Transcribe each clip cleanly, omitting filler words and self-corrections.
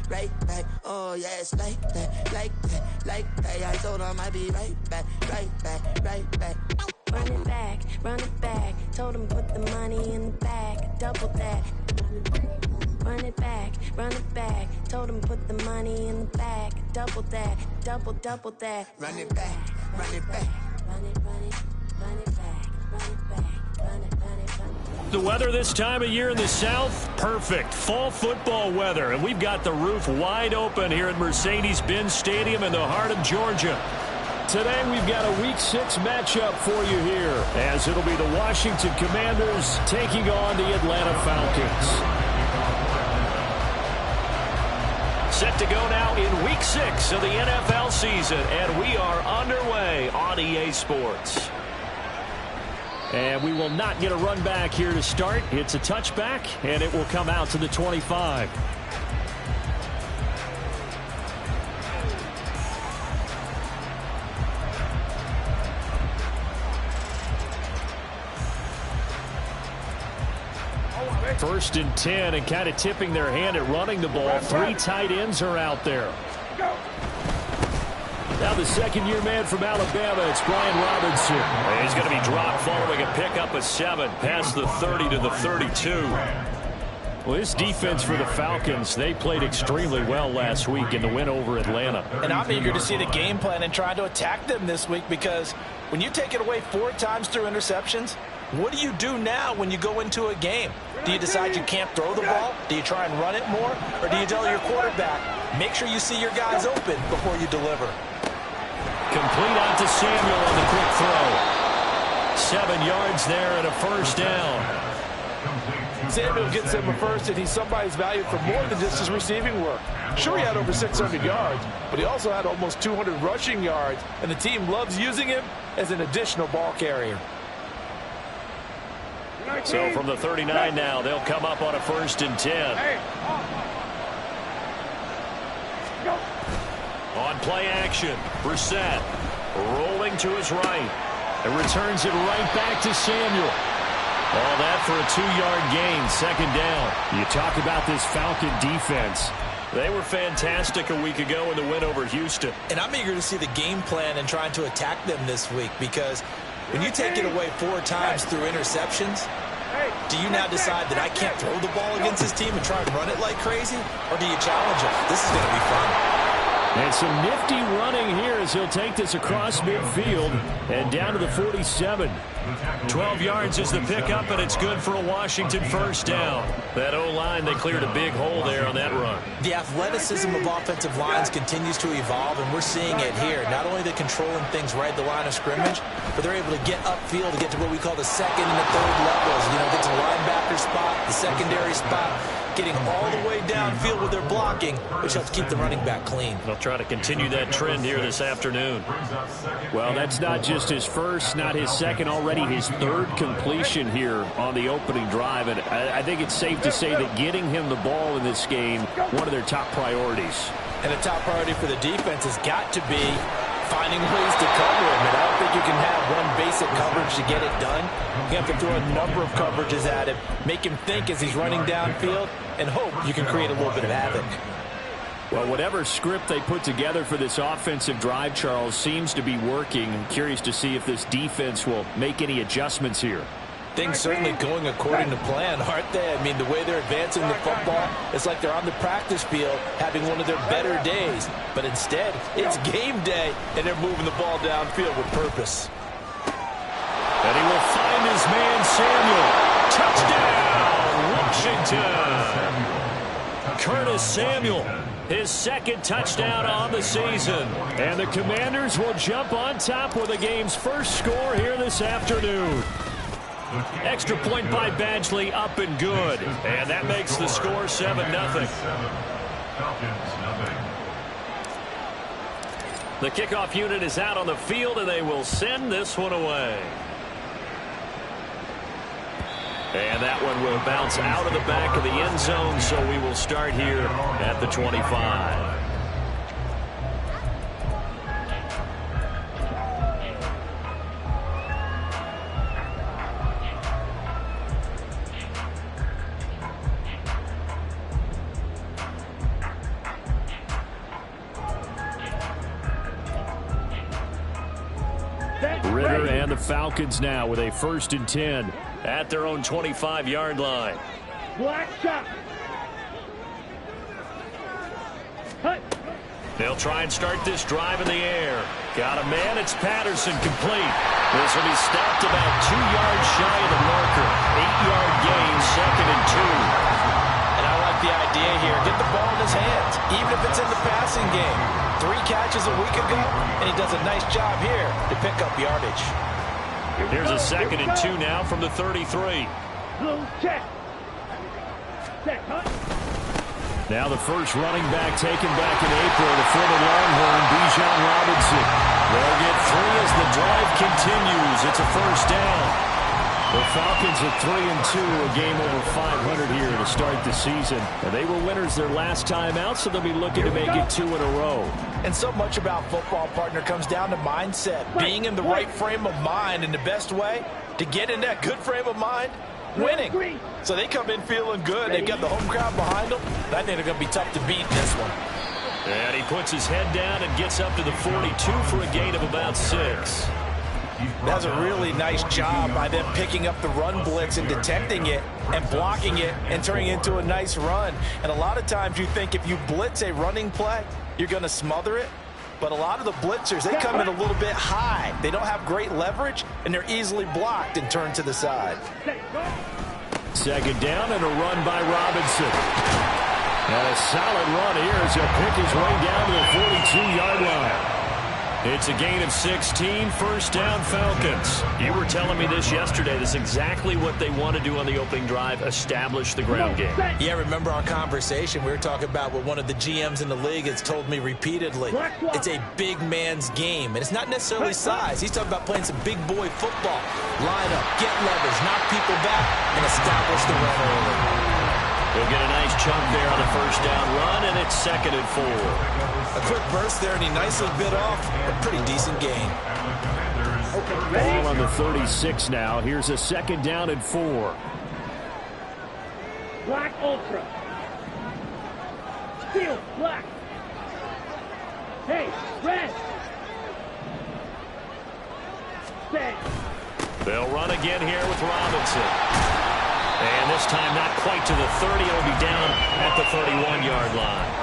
right back. Oh yeah, it's like that, like that, like that. I told him I'd be right back, right back, right back. Run it back, told him put the money in the bag, double that. Run it back, told him put the money in the bag, double that, double that. Run it back, run it back. Run it back, run it back, run it. The weather this time of year in the South, perfect. Fall football weather, and we've got the roof wide open here at Mercedes-Benz Stadium in the heart of Georgia. Today we've got a Week 6 matchup for you here, as it'll be the Washington Commanders taking on the Atlanta Falcons. Set to go now in Week 6 of the NFL season, and we are underway on EA Sports. And we will not get a run back here to start. It's a touchback, and it will come out to the 25. First and 10, and kind of tipping their hand at running the ball. 3 tight ends are out there. Now the second-year man from Alabama, it's Brian Robinson. And he's going to be dropped following a pickup of 7 past the 30 to the 32. Well, this defense for the Falcons, they played extremely well last week in the win over Atlanta. And I'm eager to see the game plan and try to attack them this week, because when you take it away 4 times through interceptions, what do you do now when you go into a game? Do you decide you can't throw the ball? Do you try and run it more? Or do you tell your quarterback, make sure you see your guys open before you deliver? Complete out to Samuel on the quick throw. 7 yards there and a first down. Samuel gets him a first, and he's somebody's valued for more than just his receiving work. Sure, he had over 600 yards, but he also had almost 200 rushing yards, and the team loves using him as an additional ball carrier. So from the 39 now, they'll come up on a first and 10. On play action, Brissett rolling to his right and returns it right back to Samuel. All that for a 2-yard gain, second down. You talk about this Falcon defense. They were fantastic a week ago in the win over Houston. And I'm eager to see the game plan and trying to attack them this week, because when you take it away 4 times through interceptions, do you now decide that I can't throw the ball against this team and try and run it like crazy? Or do you challenge them? This is going to be fun. And some nifty running here as he'll take this across midfield and down to the 47. 12 yards is the pickup, and it's good for a Washington first down. That O-line, they cleared a big hole there on that run. The athleticism of offensive lines continues to evolve, and we're seeing it here. Not only they're controlling things right at the line of scrimmage, but they're able to get upfield to get to what we call the second and the third levels. You know, get to the linebacker spot, the secondary spot, getting all the way downfield with their blocking, which helps keep the running back clean. They'll try to continue that trend here this afternoon. Well, that's not just his first, not his second, already his 3rd completion here on the opening drive. And I think it's safe to say that getting him the ball in this game, one of their top priorities. And a top priority for the defense has got to be finding ways to cover him. And I don't think you can have one basic coverage to get it done. You have to throw a number of coverages at him, make him think as he's running downfield, and hope you can create a little bit of havoc. Well, whatever script they put together for this offensive drive, Charles, seems to be working. I'm curious to see if this defense will make any adjustments here. Things certainly going according to plan, aren't they? I mean, the way they're advancing the football, it's like they're on the practice field having one of their better days. But instead, it's game day, and they're moving the ball downfield with purpose. And he will find his man, Samuel. Touchdown, Washington! Curtis Samuel, his 2nd touchdown on the season. And the Commanders will jump on top with the game's first score here this afternoon. Extra point by Badgley, up and good. And that makes the score 7-0. The kickoff unit is out on the field, and they will send this one away. And that one will bounce out of the back of the end zone, so we will start here at the 25. Ritter and the Falcons now with a 1st and 10 at their own 25-yard line. Black shot. Cut. They'll try and start this drive in the air. Got a man. It's Patterson, complete. This will be stopped about 2 yards shy of the marker. 8-yard gain, 2nd and 2. And I like the idea here. Get the ball in his hands, even if it's in the passing game. 3 catches a week ago, and he does a nice job here to pick up yardage. Here's a 2nd and 2 now from the 33. Blue check. Check, cut. Now the first running back taken back in April, the former Longhorn, Bijan Robinson. They'll get 3 as the drive continues. It's a 1st down. The Falcons are 3-2, a game over 500 here to start the season. And they were winners their last time out, so they'll be looking to make it 2 in a row. And so much about football, partner, comes down to mindset. Being in the right frame of mind, and the best way to get in that good frame of mind, winning. So they come in feeling good. They've got the home crowd behind them. I think they're going to be tough to beat in this one. And he puts his head down and gets up to the 42 for a gain of about 6. That was a really nice job by them picking up the run blitz and detecting it and blocking it and turning it into a nice run. And a lot of times you think if you blitz a running play, you're going to smother it. But a lot of the blitzers, they come in a little bit high. They don't have great leverage, and they're easily blocked and turned to the side. 2nd down and a run by Robinson. And a solid run here as he'll pick his way down to the 42-yard line. It's a gain of 16, 1st down Falcons. You were telling me this yesterday. This is exactly what they want to do on the opening drive, establish the ground game. Yeah, remember our conversation. We were talking about what one of the GMs in the league has told me repeatedly. It's a big man's game, and it's not necessarily size. He's talking about playing some big boy football. Line up, get leverage, knock people back, and establish the run early. They'll get a nice chunk there on the 1st down run, and it's 2nd and 4. A quick burst there, and he nicely bit off a pretty decent gain. Ball on the 36 now. Here's a 2nd down and 4. Black ultra. Steel, black. Hey, red. Stay. They'll run again here with Robinson. And this time not quite to the 30. It'll be down at the 31-yard line.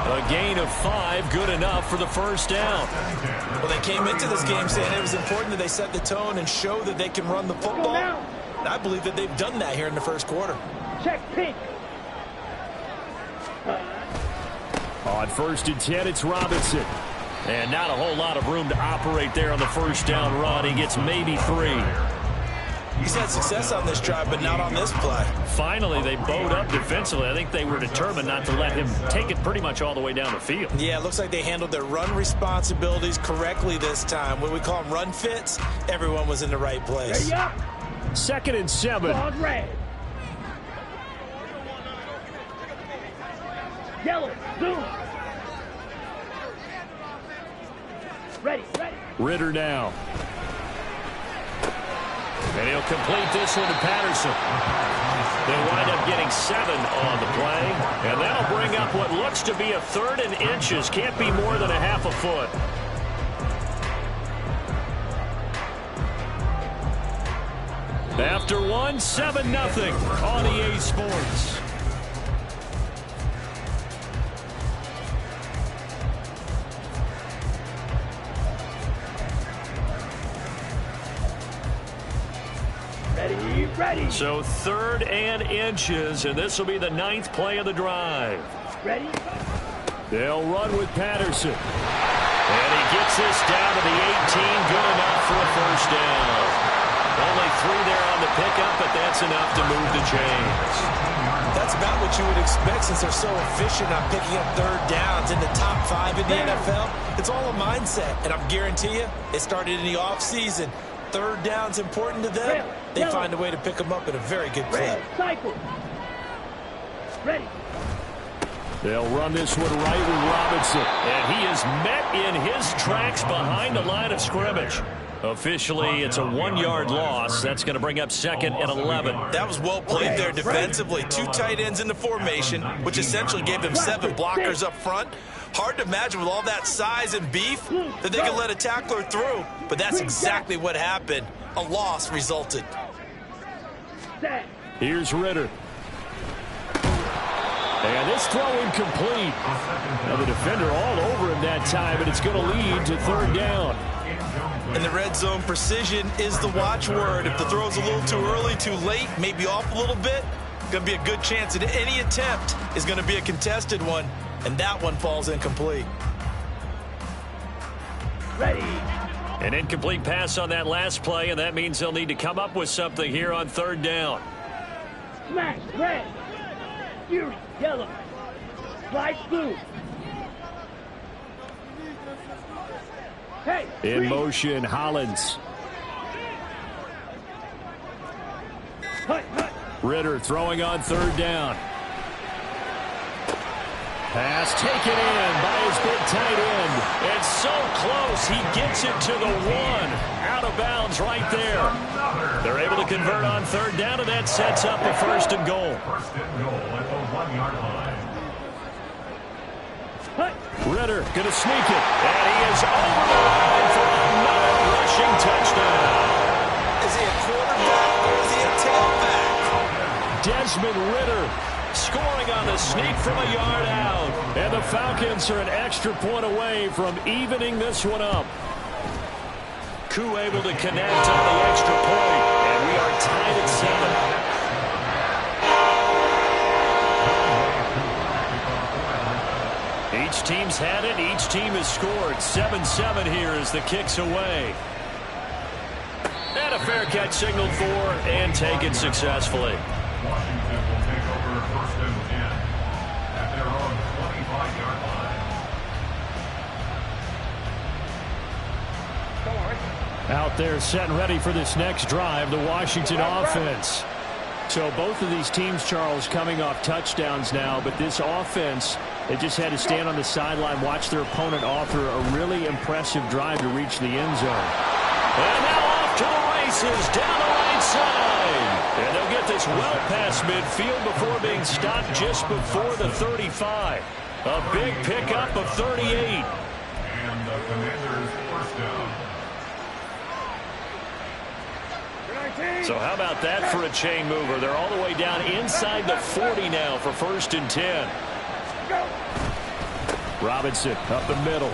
A gain of 5, good enough for the 1st down. Well, they came into this game saying it was important that they set the tone and show that they can run the football. And I believe that they've done that here in the 1st quarter. Check pink. On 1st and 10, it's Robinson. And not a whole lot of room to operate there on the 1st down run. He gets maybe 3. He's had success on this drive, but not on this play. Finally, they bowed up defensively. I think they were determined not to let him take it pretty much all the way down the field. Yeah, it looks like they handled their run responsibilities correctly this time. When we call them run fits, everyone was in the right place. 2nd and 7. Red. Yellow, zoom. Ready. Ritter now. And he'll complete this one to Patterson. They'll wind up getting 7 on the play. And that'll bring up what looks to be a 3rd and inches. Can't be more than a half a foot. After 1, 7-0 on EA Sports. Ready. So 3rd and inches, and this will be the 9th play of the drive. Ready. They'll run with Patterson. And he gets this down to the 18, good enough for a 1st down. Only 3 there on the pickup, but that's enough to move the chains. That's about what you would expect since they're so efficient on picking up 3rd downs in the top 5 in the NFL. It's all a mindset, and I guarantee you it started in the offseason. 3rd down's important to them. They find a way to pick them up at a very good clip. Cycle. Ready. They'll run this one right with Robinson. And he is met in his tracks behind the line of scrimmage. Officially, it's a 1-yard loss. That's going to bring up 2nd and 11. That was well played there defensively. 2 tight ends in the formation, which essentially gave them 7 blockers up front. Hard to imagine with all that size and beef that they could let a tackler through. but that's exactly what happened. A loss resulted. Here's Ritter. And this throw incomplete. Now the defender all over him that time, and it's going to lead to third down. In the red zone, precision is the watchword. If the throw's a little too early, too late, maybe off a little bit, going to be a good chance that any attempt is going to be a contested one, and that one falls incomplete. Ready. An incomplete pass on that last play, and that means they'll need to come up with something here on third down. Smash red. Fury yellow. Slide blue. Hey, in green. motion, Hollins. Hut, hut. Ritter throwing on third down. Pass taken in by his big tight end. It's so close, he gets it to the one. Out of bounds right there. They're able to convert on third down, and that sets up a first and goal. First and goal at the 1-yard line. Ritter going to sneak it, and he is over the line for another rushing touchdown. Is he a quarterback or is he a tailback? Desmond Ritter scoring on the sneak from a yard out. And the Falcons are an extra point away from evening this one up. Koo able to connect on the extra point, and we are tied at 7. Each team's had it. Each team has scored. 7-7 here as the kick's away. And a fair catch signaled for and taken successfully. Washington will take over first and 10 at their own 25-yard line. Out there set and ready for this next drive, the Washington offense. So both of these teams, Charles, coming off touchdowns now, but this offense, they just had to stand on the sideline, watch their opponent offer a really impressive drive to reach the end zone. And now off to the races, down the right side. And they'll get this well past midfield before being stopped just before the 35. A big pickup of 38. And the Commanders first down. So how about that for a chain mover? They're all the way down inside the 40 now for first and 10. Robinson up the middle.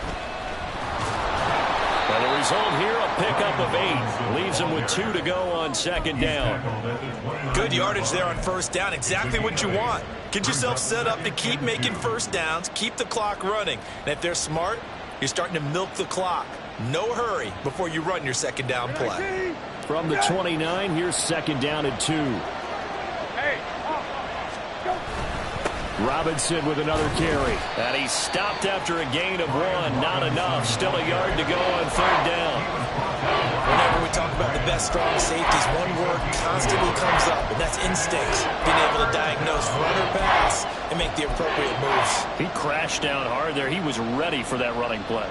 And the result here, a pickup of 8. Leaves them with 2 to go on second down. Good yardage there on first down. Exactly what you want. Get yourself set up to keep making first downs, keep the clock running. And if they're smart, you're starting to milk the clock. No hurry before you run your second down play. From the 29, here's second down and 2. Robinson with another carry. And he's stopped after a gain of 1. Not enough. Still a yard to go on third down. Whenever we talk about the best strong safeties, one word constantly comes up, and that's instincts. Being able to diagnose run or pass and make the appropriate moves. He crashed down hard there. He was ready for that running play.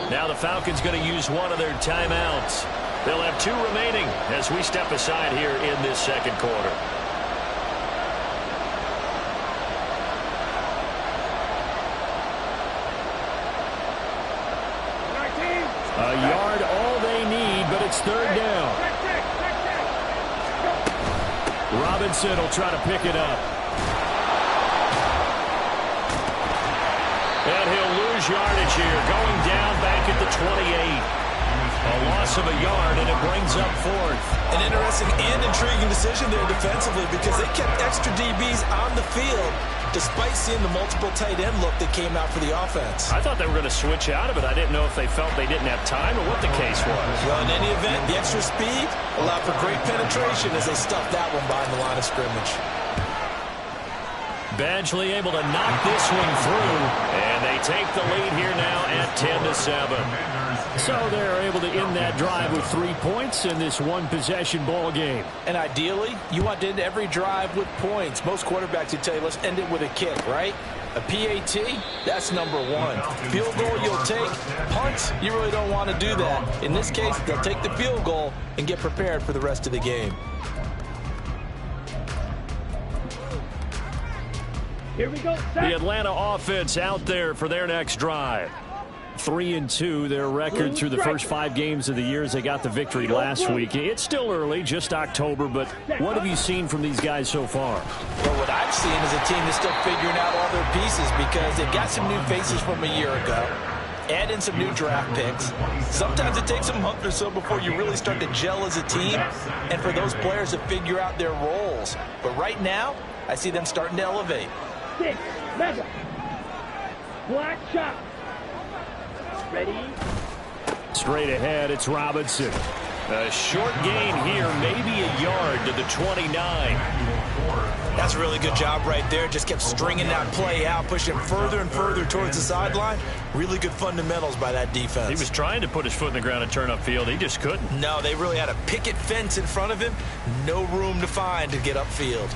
Now the Falcons going to use one of their timeouts. They'll have 2 remaining as we step aside here in this second quarter. A yard all they need, but it's third down. Robinson will try to pick it up. And he'll lose yardage here, going down back at the 28. A loss of a yard, and it brings up fourth. An interesting and intriguing decision there defensively because they kept extra DBs on the field despite seeing the multiple tight end look that came out for the offense. I thought they were going to switch out of it. I didn't know if they felt they didn't have time or what the case was. Well, in any event, the extra speed allowed for great penetration as they stuffed that one behind the line of scrimmage. Badgley able to knock this one through, and they take the lead here now at 10-7. So they're able to end that drive with 3 points in this one-possession ball game. And ideally, you want to end every drive with points. Most quarterbacks would tell you, let's end it with a kick, right? A PAT, that's number 1. Field goal, you'll take. Punts, you really don't want to do that. In this case, they'll take the field goal and get prepared for the rest of the game. Here we go. The Atlanta offense out there for their next drive. 3-2, their record through the first 5 games of the year as they got the victory last week. It's still early, just October, but what have you seen from these guys so far? Well, what I've seen is a team that's still figuring out all their pieces because they've got some new faces from a year ago. Add in some new draft picks. Sometimes it takes a month or so before you really start to gel as a team and for those players to figure out their roles. But right now, I see them starting to elevate. 6, mega. Black shot. Ready? Straight ahead, it's Robinson. A short gain here, maybe a yard to the 29. That's a really good job right there. Just kept stringing that play out, pushing further and further towards the sideline. Really good fundamentals by that defense. He was trying to put his foot in the ground and turn upfield. He just couldn't. No, they really had a picket fence in front of him. No room to find to get upfield.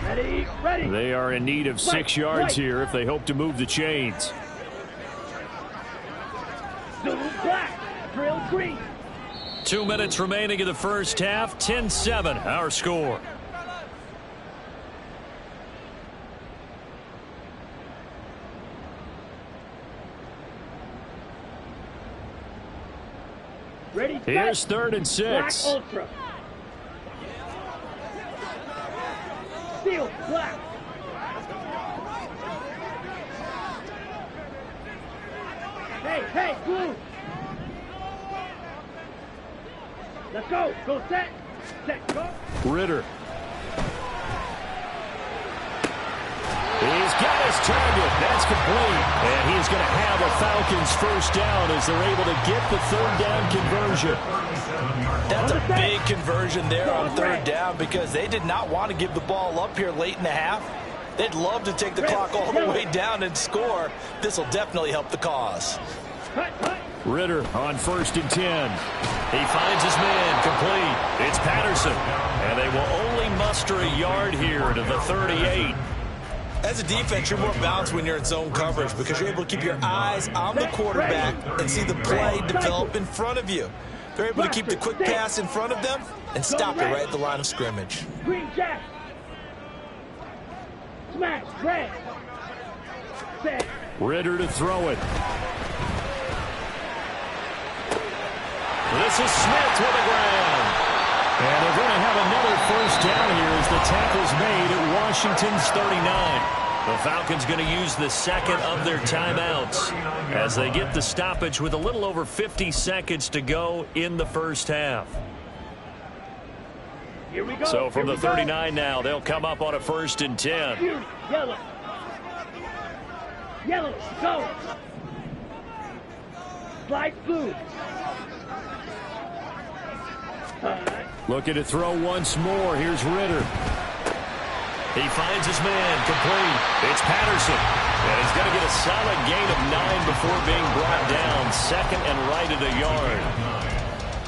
Ready, ready. They are in need of 6 yards here if they hope to move the chains. Zoom black, drill green. 2 minutes remaining in the first half. 10-7, our score. Ready, Here's 3rd and 6. Black ultra. Steel black. Hey, blue. Let's go. Go set. Set, go. Ritter. He's got his target. That's complete. And he's going to have a Falcons first down as they're able to get the 3rd down conversion. That's a big conversion there on 3rd down because they did not want to give the ball up here late in the half. They'd love to take the clock all the way down and score. This will definitely help the cause. Ritter on 1st and 10. He finds his man complete. It's Patterson. And they will only muster a yard here to the 38. As a defense, you're more balanced when you're in zone coverage because you're able to keep your eyes on the quarterback and see the play develop in front of you. They're able to keep the quick pass in front of them and stop it right at the line of scrimmage. Green jack. Smash, red. Set. Ritter to throw it. This is Smith with the ground. And they're going to have another first down here as the tackle's made at Washington's 39. The Falcons going to use the 2nd of their timeouts as they get the stoppage with a little over 50 seconds to go in the first half. Here we go. So from the 39 now, they'll come up on a 1st and 10. Yellow. Yellow, go. Slide blue. Looking to throw once more. Here's Ritter. He finds his man complete. It's Patterson. And he's going to get a solid gain of 9 before being brought down. 2nd and right at a yard.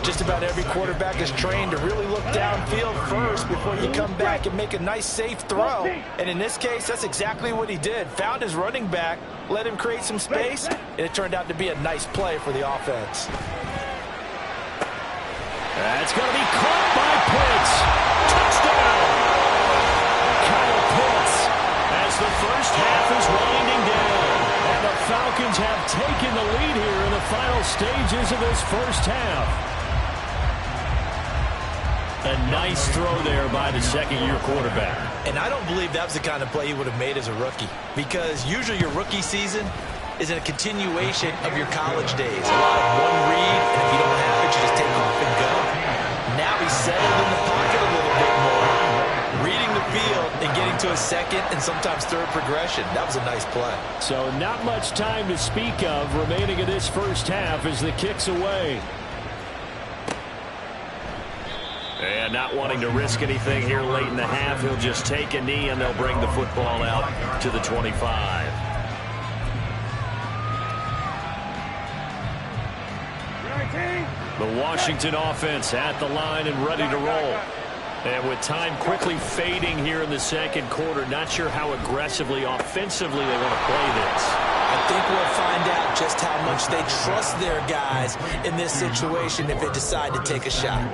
Just about every quarterback is trained to really look downfield first before you come back and make a nice, safe throw. And in this case, that's exactly what he did. Found his running back, let him create some space, and it turned out to be a nice play for the offense. That's going to be caught by Pitts. Touchdown! Kyle Pitts as the first half is winding down. And the Falcons have taken the lead here in the final stages of this first half. A nice throw there by the 2nd-year quarterback. And I don't believe that was the kind of play he would have made as a rookie because usually your rookie season is a continuation of your college days. A lot of one read, and if you don't have it, you just take off and go. Now he's settled in the pocket a little bit more, reading the field and getting to a 2nd and sometimes 3rd progression. That was a nice play. So not much time to speak of remaining in this first half as the kick's away. And not wanting to risk anything here late in the half, he'll just take a knee and they'll bring the football out to the 25. The Washington offense at the line and ready to roll. And with time quickly fading here in the 2nd quarter, not sure how aggressively, offensively they want to play this. much they trust their guys in this situation if they decide to take a shot.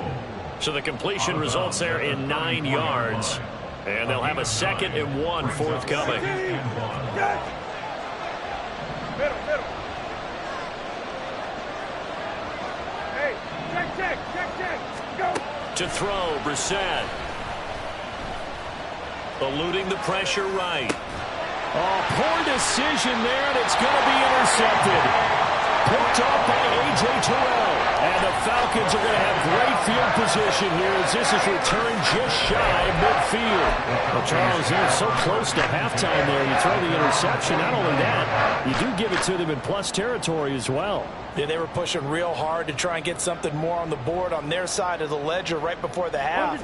So the completion results there in 9 yards. And they'll have a 2nd and 1 forthcoming. Hey, check, go. To throw, Brissett. Eluding the pressure right. Oh, poor decision there, and it's going to be intercepted. Picked off by A.J. Terrell. And the Falcons are going to have great field position here as this is returned just shy of midfield. Well, Charles, they're so close to halftime there. You throw the interception. Not only that, you do give it to them in plus territory as well. Yeah, they were pushing real hard to try and get something more on the board on their side of the ledger right before the half.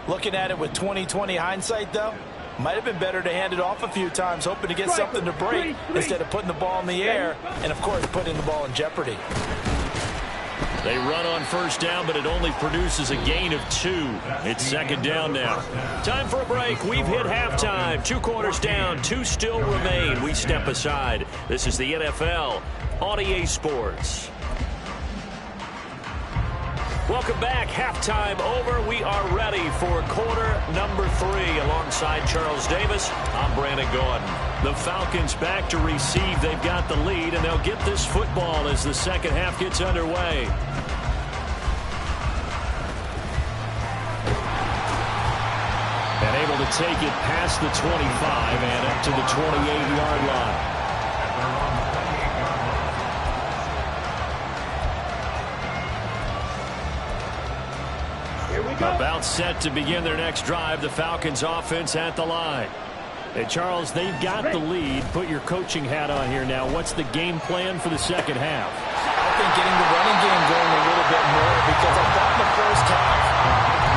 Looking at it with 20/20 hindsight, though, might have been better to hand it off a few times, hoping to get something to break instead of putting the ball in the air and, of course, putting the ball in jeopardy. They run on first down, but it only produces a gain of 2. It's 2nd down now. Time for a break. We've hit halftime. 2 quarters down, 2 still remain. We step aside. This is the NFL on EA Sports. Welcome back. Halftime over. We are ready for quarter number 3. Alongside Charles Davis, I'm Brandon Gordon. The Falcons back to receive. They've got the lead, and they'll get this football as the second half gets underway. And able to take it past the 25 and up to the 28-yard line. About set to begin their next drive. The Falcons offense at the line. Hey, Charles, they've got the lead. Put your coaching hat on here now. What's the game plan for the second half? I think getting the running game going a little bit more, because I thought in the first half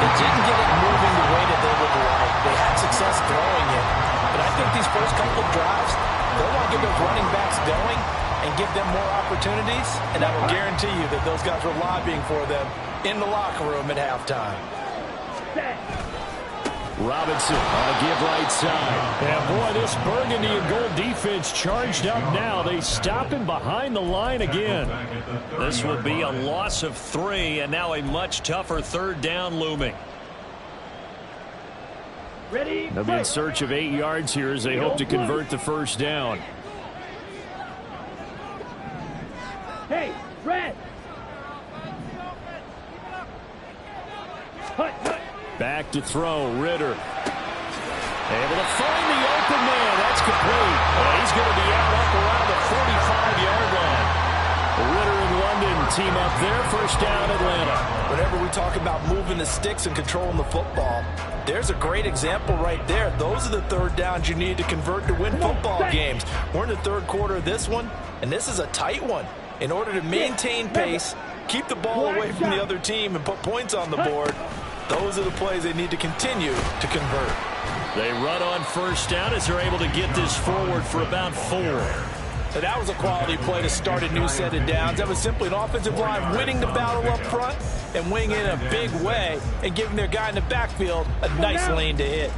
they didn't get it moving the way that they would like. They had success throwing it. But I think these first couple of drives, they'll want to get those running backs going and give them more opportunities. And I will guarantee you that those guys were lobbying for them in the locker room at halftime. Robinson on a give right side. And boy, this burgundy and gold defense charged up now. They stop him behind the line again. This will be a loss of 3, and now a much tougher 3rd down looming. They'll be in search of 8 yards here as they hope to convert the first down. Hey, Red! Back to throw, Ritter. Able to find the open man. That's complete. He's going to be out up around the 45-yard line. Ritter and London team up there. First down, Atlanta. Whenever we talk about moving the sticks and controlling the football, there's a great example right there. Those are the 3rd downs you need to convert to win football games. We're in the 3rd quarter of this one, and this is a tight one. In order to maintain pace, keep the ball away from the other team, and put points on the board, those are the plays they need to continue to convert. They run on first down as they're able to get this forward for about 4. So that was a quality play to start a new set of downs. That was simply an offensive line winning the battle up front and winning in a big way and giving their guy in the backfield a nice lane to hit.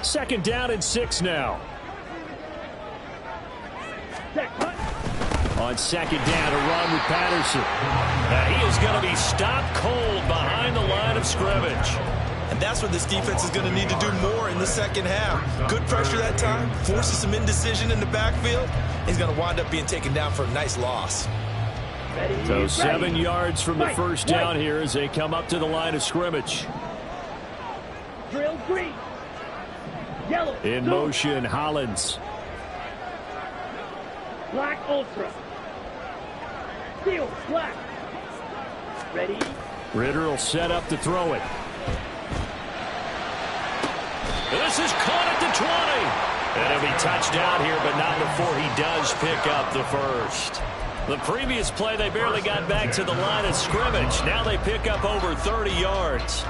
2nd down and 6 now. On 2nd down, a run with Patterson. He is going to be stopped cold behind the line of scrimmage. And that's what this defense is going to need to do more in the second half. Good pressure that time, forces some indecision in the backfield. He's going to wind up being taken down for a nice loss. So 7 yards from the first down here as they come up to the line of scrimmage. Drill green. Yellow. In motion, Hollins. Black ultra. Steel black. Ready. Ritter will set up to throw it. This is caught at the 20. And he'll be touched down here, but not before he does pick up the first. The previous play, they barely got back to the line of scrimmage. Now they pick up over 30 yards.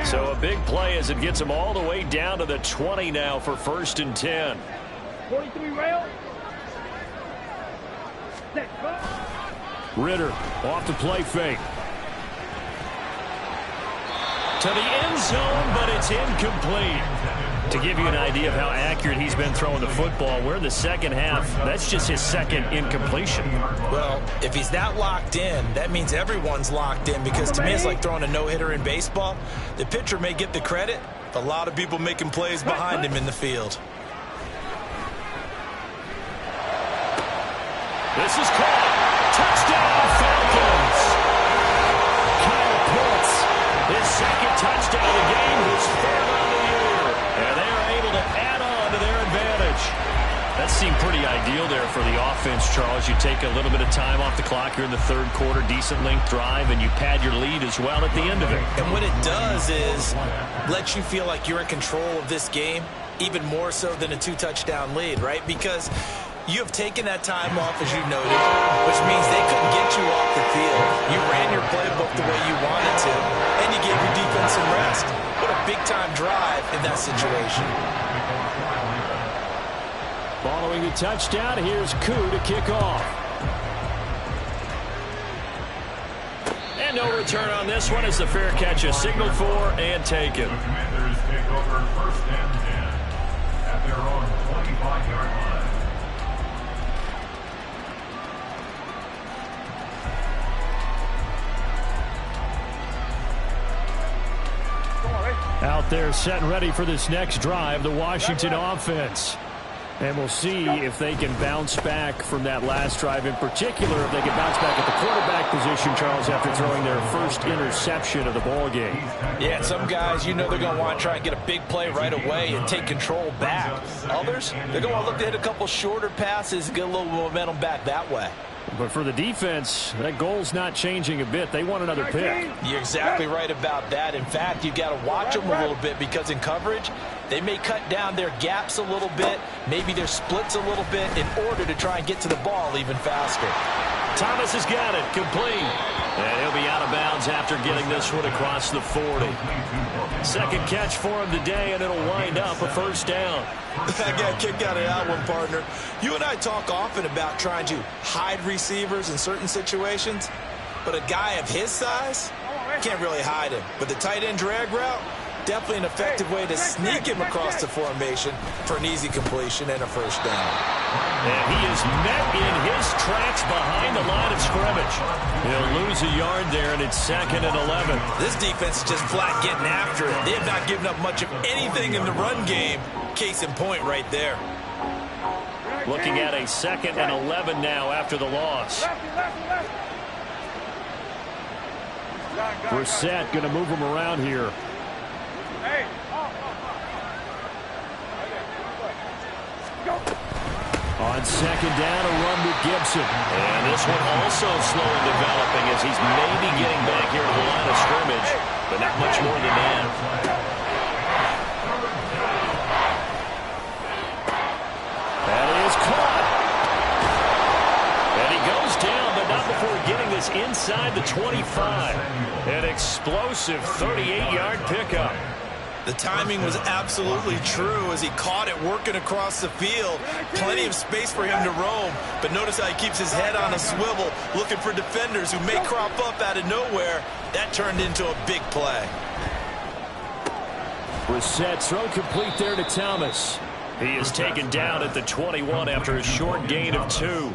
So a big play as it gets them all the way down to the 20 now for 1st and 10. 43 rail. Ritter off the play fake. to the end zone, but it's incomplete. To give you an idea of how accurate he's been throwing the football, we're in the second half. That's just his second incompletion. Well, if he's that locked in, that means everyone's locked in, because to me it's like throwing a no-hitter in baseball. The pitcher may get the credit, but a lot of people making plays behind him in the field. This is caught. Touchdown, Falcons. Kyle Pitts, his second touchdown of the game, his third on the year. And they are able to add on to their advantage. That seemed pretty ideal there for the offense, Charles. You take a little bit of time off the clock here in the third quarter, decent length drive, and you pad your lead as well at the end of it. And what it does is let you feel like you're in control of this game, even more so than a 2-touchdown lead, right? Because you have taken that time off, as you noted, which means they couldn't get you off the field. You ran your playbook the way you wanted to, and you gave your defense some rest. What a big-time drive in that situation. Following the touchdown, here's Koo to kick off. And no return on this one as the fair catch is signaled for and taken. The Commanders take over 1st and 10 at their own 25-yard line. Out there set and ready for this next drive, the Washington offense. And we'll see if they can bounce back from that last drive, in particular if they can bounce back at the quarterback position, Charles, after throwing their first interception of the ball game. Yeah, some guys, you know they're going to want to try and get a big play right away and take control back. Others, they're going to look to hit a couple shorter passes and get a little momentum back that way. But for the defense, that goal's not changing a bit. They want another pick. You're exactly right about that. In fact, you've got to watch them a little bit, because in coverage, they may cut down their gaps a little bit, maybe their splits a little bit, in order to try and get to the ball even faster. Thomas has got it, complete. And he'll be out of bounds after getting this one across the 40. Second catch for him today, and it'll wind up a first down. I got a kick out of that one, partner. You and I talk often about trying to hide receivers in certain situations, but a guy of his size can't really hide him. But the tight end drag route, definitely an effective way to sneak him across the formation for an easy completion and a first down. And he is met in his tracks behind the line of scrimmage. He'll lose a yard there, and it's 2nd and 11. This defense is just flat getting after it. They have not given up much of anything in the run game. Case in point right there. Looking at a 2nd and 11 now after the loss. We're set, going to move them around here. On 2nd down, a run with Gibson. And this one also slow in developing as he's maybe getting back here to the line of scrimmage, but not much more than that. That is caught. And he goes down, but not before getting this inside the 25. An explosive 38-yard pickup. The timing was absolutely true as he caught it working across the field. Plenty of space for him to roam, but notice how he keeps his head on a swivel, looking for defenders who may crop up out of nowhere. That turned into a big play. Brissett, throw complete there to Thomas. He is taken down at the 21 after a short gain of 2.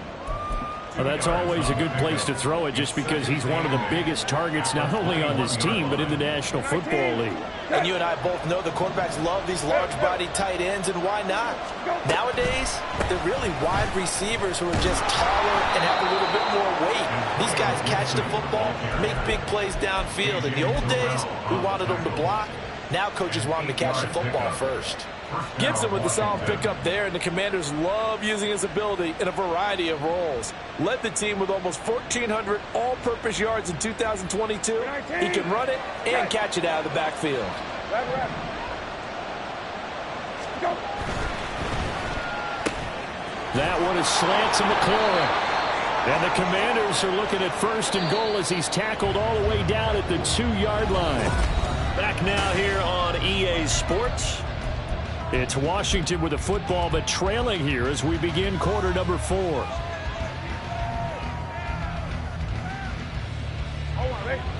Well, that's always a good place to throw it, just because he's one of the biggest targets not only on this team but in the National Football League. And you and I both know the quarterbacks love these large-bodied tight ends, and why not? Nowadays, they're really wide receivers who are just taller and have a little bit more weight. These guys catch the football, make big plays downfield. In the old days, we wanted them to block. Now coaches want them to catch the football first. Gibson with the solid pickup there, and the Commanders love using his ability in a variety of roles. Led the team with almost 1,400 all-purpose yards in 2022. He can run it and catch it out of the backfield. That one is slant to McLaurin. And the Commanders are looking at 1st and goal as he's tackled all the way down at the 2-yard line. Back now here on EA Sports. It's Washington with the football, but trailing here as we begin quarter number 4.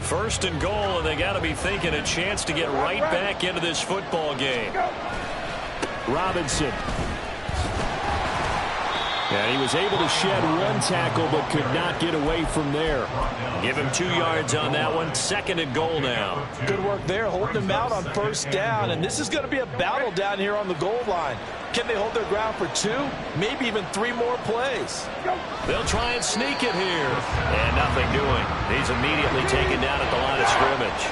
First and goal, and they got to be thinking a chance to get right back into this football game. Robinson. And he was able to shed one tackle but could not get away from there. Give him 2 yards on that one. Second and goal now. Good work there, holding him out on first down. And this is going to be a battle down here on the goal line. Can they hold their ground for 2, maybe even 3 more plays? They'll try and sneak it here. And nothing doing. He's immediately taken down at the line of scrimmage.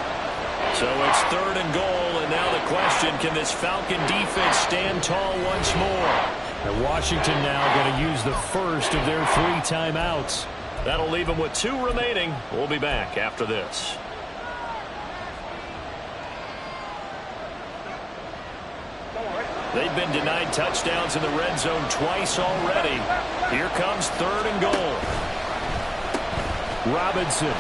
So it's third and goal, and now the question, can this Falcon defense stand tall once more? And Washington now going to use the first of their 3 timeouts. That'll leave them with 2 remaining. We'll be back after this. They've been denied touchdowns in the red zone twice already. Here comes third and goal. Robinson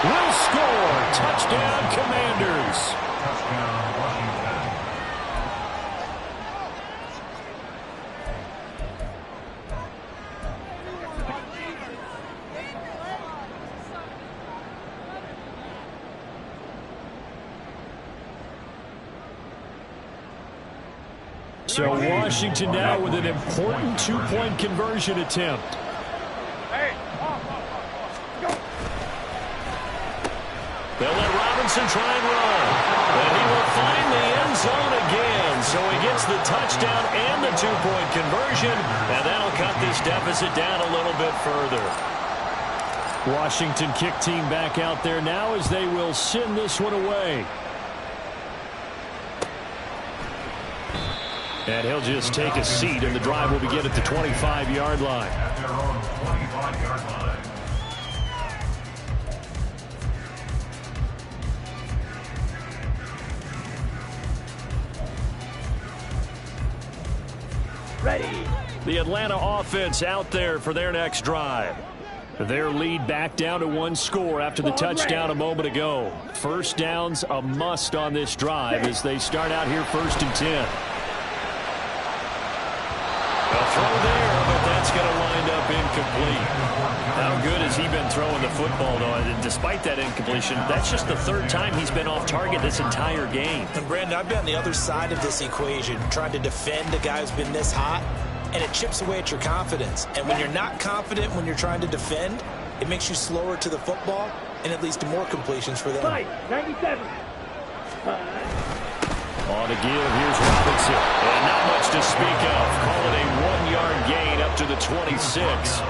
will score. Touchdown, Commanders. Touchdown, Washington. So Washington now with an important 2-point conversion attempt. They'll let Robinson try and run. And he will find the end zone again. So he gets the touchdown and the 2-point conversion. And that'll cut this deficit down a little bit further. Washington kick team back out there now as they will send this one away. And he'll just take a seat, and the drive will begin at the 25-yard line. At their own 25-yard line. Ready. The Atlanta offense out there for their next drive. Their lead back down to 1 score after the touchdown a moment ago. First down's a must on this drive as they start out here 1st and 10. A throw there, but that's going to wind up incomplete. How good has he been throwing the football, though? And despite that incompletion, that's just the 3rd time he's been off target this entire game. And, Brandon, I've been on the other side of this equation, trying to defend a guy who's been this hot, and it chips away at your confidence. And when you're not confident when you're trying to defend, it makes you slower to the football, and it leads to more completions for them. 97. On to give, here's Robinson. And not much to speak of. Call it a 1-yard gain up to the 26.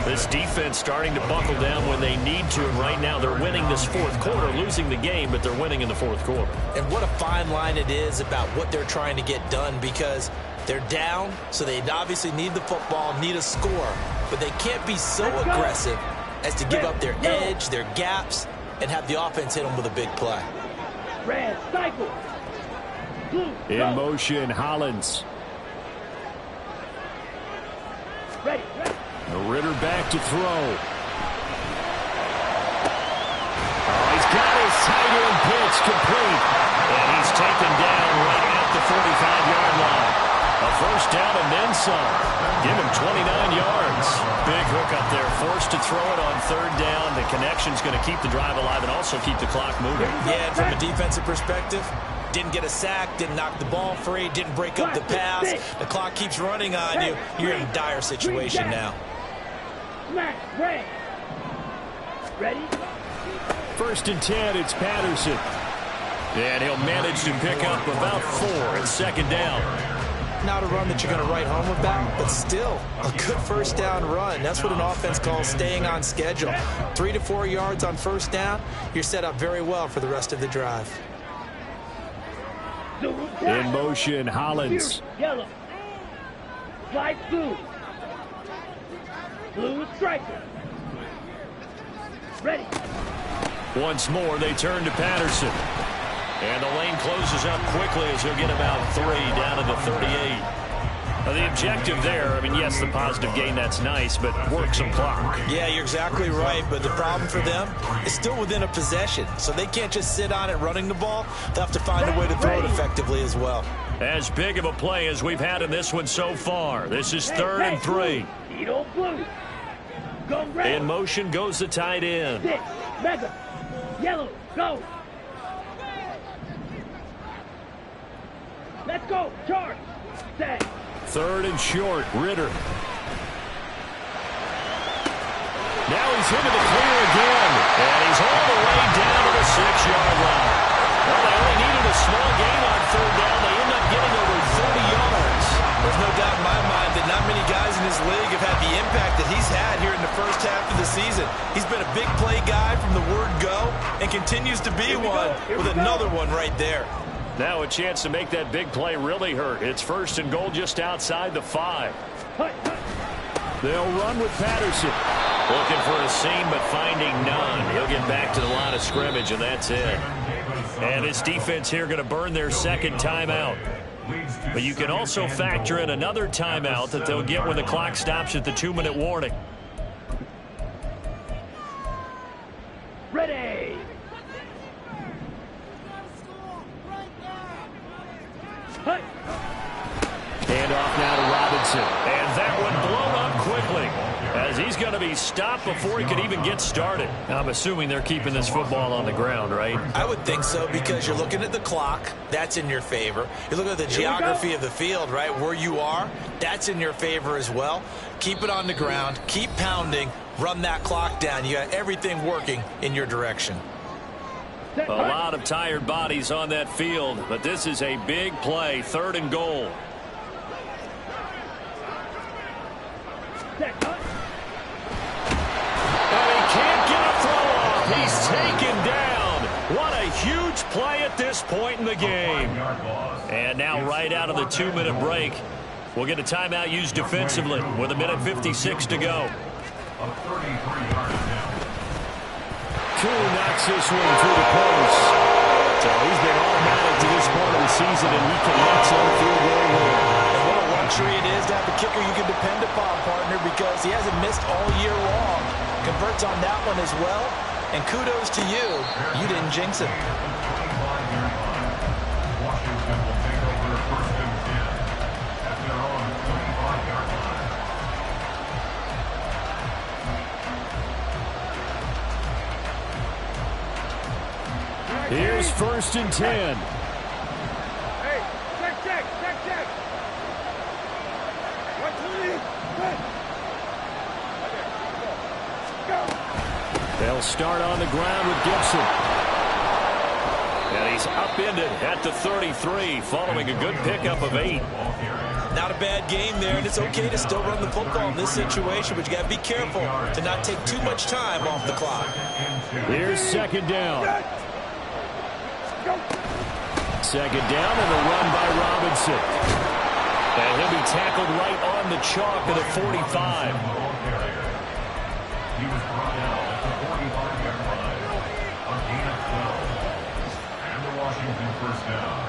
This defense starting to buckle down when they need to, and right now they're winning this 4th quarter, losing the game, but they're winning in the 4th quarter. And what a fine line it is about what they're trying to get done, because they're down, so they obviously need the football, need a score, but they can't be so aggressive as to give up their edge, their gaps, and have the offense hit them with a big play. Red cycle. In motion, Hollins. Ready. Ritter back to throw. Oh, he's got his tight end pitch complete. And he's taken down right at the 45-yard line. A first down and then some. Give him 29 yards. Big hook up there. Forced to throw it on 3rd down. The connection's going to keep the drive alive and also keep the clock moving. Yeah, and from a defensive perspective, didn't get a sack, didn't knock the ball free, didn't break up the pass. The clock keeps running on you. You're in a dire situation now. Ready? 1st and 10, it's Patterson. And he'll manage to pick up about 4 and 2nd down. Not a run that you're going to write home about, but still a good 1st down run. That's what an offense calls staying on schedule. 3 to 4 yards on 1st down, you're set up very well for the rest of the drive. In motion, Hollins. Yellow. Slide blue. Blue striker. Ready. Once more, they turn to Patterson. And the lane closes up quickly as he'll get about 3 down to the 38. Now, the objective there, I mean, yes, the positive gain, that's nice, but work some clock. Yeah, you're exactly right, but the problem for them is still within a possession, so they can't just sit on it running the ball. They'll have to find a way to throw it effectively as well. As big of a play as we've had in this one so far. This is 3rd and 3. Blue. Go red. In motion goes the tight end. 6. Mega. Yellow, go. Let's go. Charge. Set. Third and short, Ritter. Now he's into the clear again, and he's all the way down to the 6-yard line. Well, they only needed a small gain on third down. They end up getting over 30 yards. There's no doubt in my mind that not many guys in this league have had the impact that he's had here in the first half of the season. He's been a big play guy from the word go and continues to be one with another one right there. Now a chance to make that big play really hurt. It's first and goal just outside the 5. They'll run with Patterson. Looking for a seam, but finding none. He'll get back to the line of scrimmage, and that's it. And this defense here going to burn their second timeout. But you can also factor in another timeout that they'll get when the clock stops at the 2-minute warning. Ready. Hand off now to Robinson. And that one blown up quickly, as he's going to be stopped before he could even get started. I'm assuming they're keeping this football on the ground, right? I would think so, because you're looking at the clock. That's in your favor. You look at the geography of the field, right, where you are. That's in your favor as well. Keep it on the ground. Keep pounding. Run that clock down. You got everything working in your direction. A lot of tired bodies on that field, but this is a big play. Third and goal. Set. And he can't get a throw off. He's taken down. What a huge play at this point in the game. And now right out of the 2-minute break, we'll get a timeout used defensively with 1:56 to go. Cool knocks this one through the post. So he's been automatic to this part of the season, and he connects on field goal line. And what a luxury it is to have a kicker you can depend upon, partner, because he hasn't missed all year long. Converts on that one as well. And kudos to you. You didn't jinx it. Washington will take over first and 10 at their own 25-yard line. Here's first and 10. Hey, check. 1, 2, 3, go. They'll start on the ground with Gibson. And he's upended at the 33, following a good pickup of 8. Not a bad game there, and it's okay to still run the football in this situation, but you got to be careful to not take too much time off the clock. Here's second down. Second down and a run by Robinson. And he'll be tackled right on the chalk at the 45. He was brought out at the 45-yard line. A gain of 12. And the Washington first down.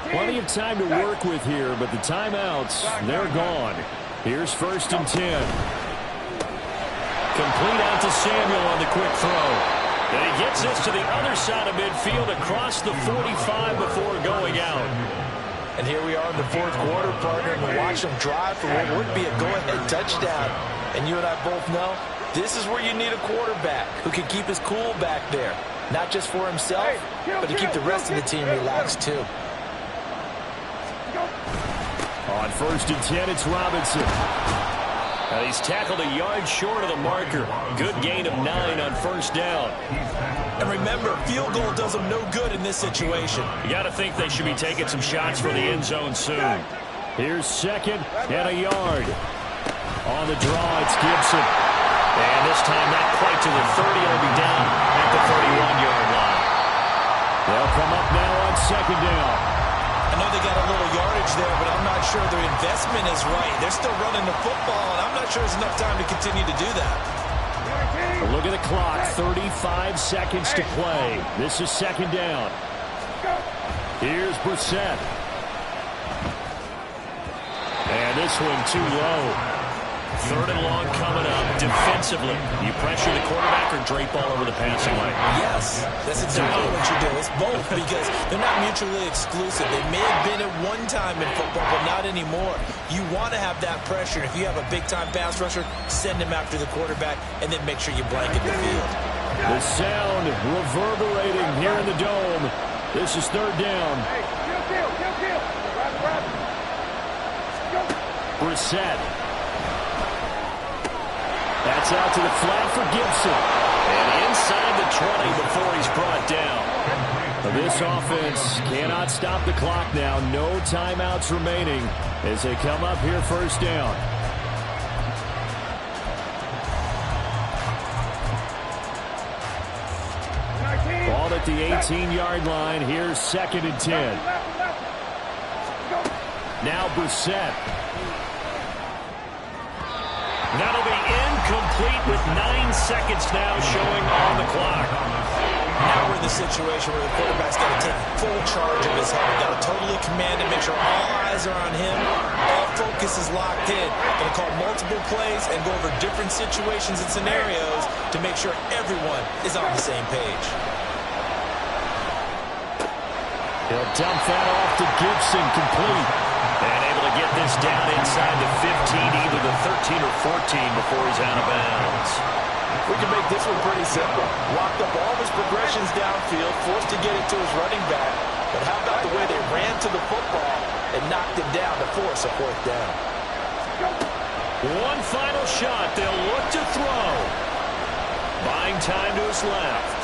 Plenty of time to work with here, but the timeouts, they're gone. Here's first and 10. Complete out to Samuel on the quick throw. And he gets this to the other side of midfield across the 45 before going out. And here we are in the fourth quarter, partner, and watch them drive for what would be a go-ahead touchdown. And you and I both know this is where you need a quarterback who can keep his cool back there. Not just for himself, but to keep the rest of the team relaxed too. On first and 10, it's Robinson. He's tackled a yard short of the marker. Good gain of 9 on first down. And remember, field goal does them no good in this situation. You got to think they should be taking some shots for the end zone soon. Here's second and a yard. On the draw, it's Gibson. And this time not quite to the 30. It'll be down at the 31-yard line. They'll come up now on second down. I know they got a little yardage there, but I'm not sure their investment is right. They're still running the football, and I'm not sure there's enough time to continue to do that. A look at the clock, 35 seconds to play. This is second down. Here's Brissett. And this one too low. Third and long coming up. Defensively, you pressure the quarterback or and drape all over the passing lane. Yes, that's exactly what you do. It's both because they're not mutually exclusive. They may have been at one time in football, but not anymore. You want to have that pressure. If you have a big-time pass rusher, send him after the quarterback, and then make sure you blanket the field. The sound reverberating here in the dome. This is third down. Brissett. That's out to the flat for Gibson. And inside the 20 before he's brought down. This offense cannot stop the clock now. No timeouts remaining as they come up here first down. Ball at the 18-yard line. Here's 2nd and 10. Now Brissett. That'll be incomplete with 9 seconds now showing on the clock. Now we're in the situation where the quarterback's got to take full charge of his head. Got to totally command and make sure all eyes are on him. All focus is locked in. Going to call multiple plays and go over different situations and scenarios to make sure everyone is on the same page. He'll dump that off to Gibson, complete. And able to get this down inside the 15, either the 13 or 14 before he's out of bounds. We can make this one pretty simple. Locked up all his progressions downfield, forced to get it to his running back. But how about the way they ran to the football and knocked him down to force a 4th down? One final shot. They'll look to throw. Buying time to his left.